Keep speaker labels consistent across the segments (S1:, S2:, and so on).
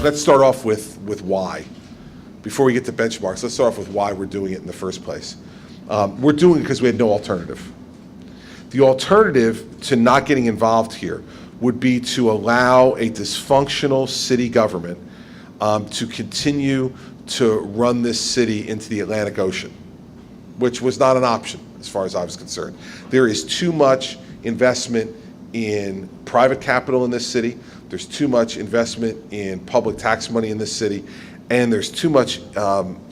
S1: let's start off with why. Before we get to benchmarks, let's start off with why we're doing it in the first place. We're doing it because we had no alternative. The alternative to not getting involved here would be to allow a dysfunctional city government to continue to run this city into the Atlantic Ocean, which was not an option as far as I was concerned. There is too much investment in private capital in this city. There's too much investment in public tax money in this city, and there's too much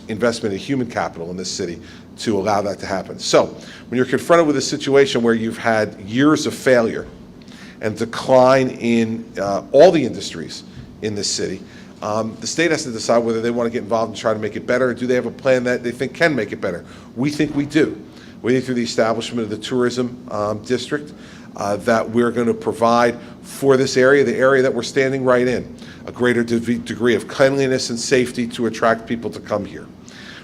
S1: investment in human capital in this city to allow that to happen. So when you're confronted with a situation where you've had years of failure and decline in all the industries in this city, the state has to decide whether they want to get involved and try to make it better, or do they have a plan that they think can make it better. We think we do. We think through the establishment of the tourism district that we're going to provide for this area, the area that we're standing right in, a greater degree of cleanliness and safety to attract people to come here.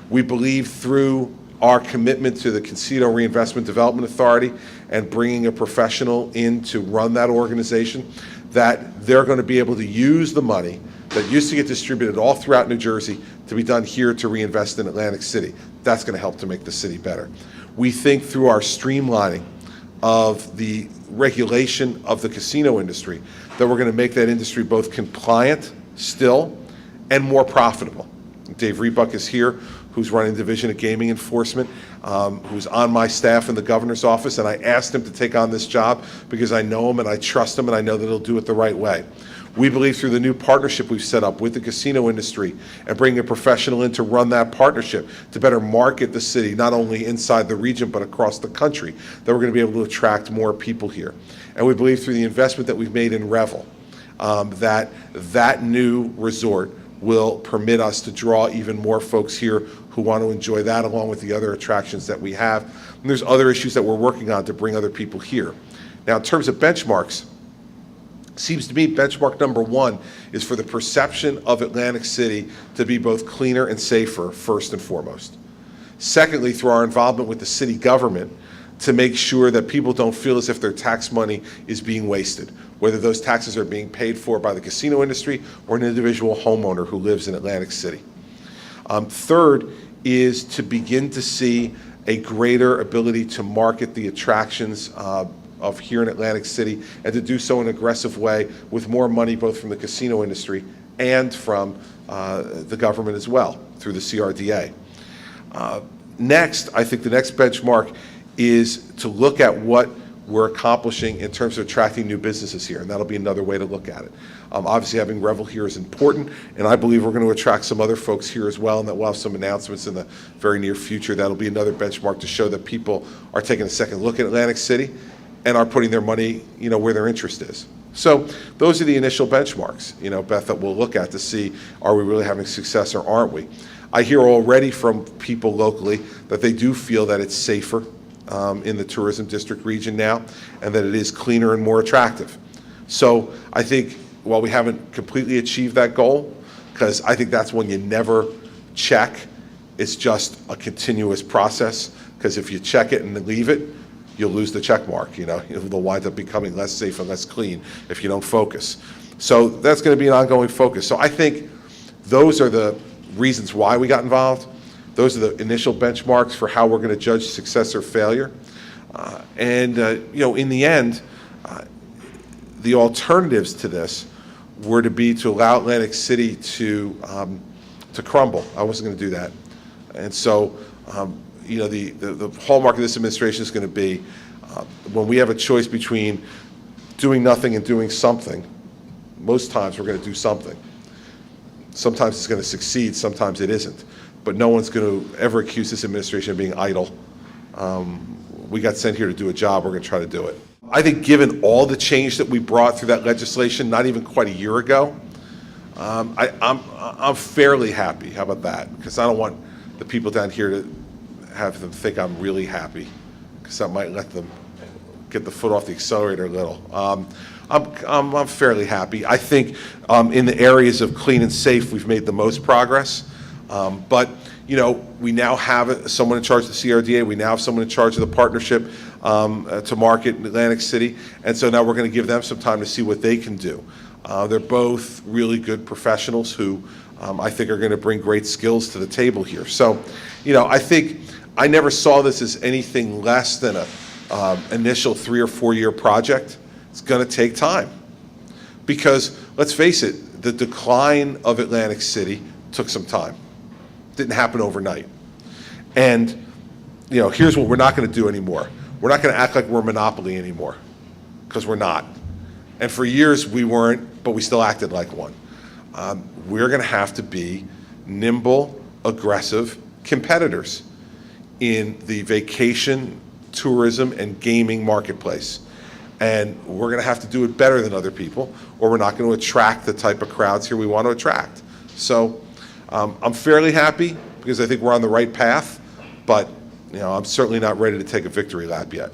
S1: We believe through our commitment to the Casino Reinvestment Development Authority and bringing a professional in to run that organization, that they're going to be able to use the money that used to get distributed all throughout New Jersey to be done here to reinvest in Atlantic City. That's going to help to make the city better. We think through our streamlining of the regulation of the casino industry that we're going to make that industry both compliant still and more profitable. Dave Rebuck is here, who's running Division of Gaming Enforcement, who's on my staff in the governor's office, and I asked him to take on this job because I know him and I trust him and I know that he'll do it the right way. We believe through the new partnership we've set up with the casino industry and bringing a professional in to run that partnership to better market the city, not only inside the region but across the country, that we're going to be able to attract more people here. And we believe through the investment that we've made in Revel, that new resort will permit us to draw even more folks here who want to enjoy that, along with the other attractions that we have. And there's other issues that we're working on to bring other people here. Now, in terms of benchmarks, seems to me benchmark number one is for the perception of Atlantic City to be both cleaner and safer, first and foremost. Secondly, through our involvement with the city government, to make sure that people don't feel as if their tax money is being wasted, whether those taxes are being paid for by the casino industry or an individual homeowner who lives in Atlantic City. Third is to begin to see a greater ability to market the attractions of here in Atlantic City, and to do so in an aggressive way with more money both from the casino industry and from the government as well through the CRDA. Next, I think the next benchmark is to look at what we're accomplishing in terms of attracting new businesses here, and that'll be another way to look at it. Obviously, having Revel here is important, and I believe we're going to attract some other folks here as well, and that we'll have some announcements in the very near future. That'll be another benchmark to show that people are taking a second look at Atlantic City and are putting their money, where their interest is. So those are the initial benchmarks, Beth, that we'll look at to see, are we really having success or aren't we? I hear already from people locally that they do feel that it's safer in the tourism district region now, and that it is cleaner and more attractive. So I think while we haven't completely achieved that goal, because I think that's one you never check, it's just a continuous process, because if you check it and leave it, you'll lose the check mark. They'll wind up becoming less safe and less clean if you don't focus. So that's going to be an ongoing focus. So I think those are the reasons why we got involved. Those are the initial benchmarks for how we're going to judge success or failure. In the end, the alternatives to this were to allow Atlantic City to crumble. I wasn't going to do that. And so, the hallmark of this administration is going to be when we have a choice between doing nothing and doing something, most times we're going to do something. Sometimes it's going to succeed, sometimes it isn't. But no one's going to ever accuse this administration of being idle. We got sent here to do a job, we're going to try to do it. I think given all the change that we brought through that legislation, not even quite a year ago, I'm fairly happy. How about that? Because I don't want the people down here to have them think I'm really happy, because that might let them get the foot off the accelerator a little. I'm fairly happy. I think in the areas of clean and safe, we've made the most progress. But we now have someone in charge of the CRDA. We now have someone in charge of the partnership to market in Atlantic City, and so now we're going to give them some time to see what they can do. They're both really good professionals who I think are going to bring great skills to the table here. So, I think I never saw this as anything less than a initial 3 or 4 year project. It's going to take time because, let's face it, the decline of Atlantic City took some time. Didn't happen overnight. And, here's what we're not going to do anymore. We're not going to act like we're a monopoly anymore, because we're not. And for years we weren't, but we still acted like one. We're going to have to be nimble, aggressive competitors in the vacation, tourism, and gaming marketplace. And we're going to have to do it better than other people, or we're not going to attract the type of crowds here we want to attract. So I'm fairly happy because I think we're on the right path, but I'm certainly not ready to take a victory lap yet.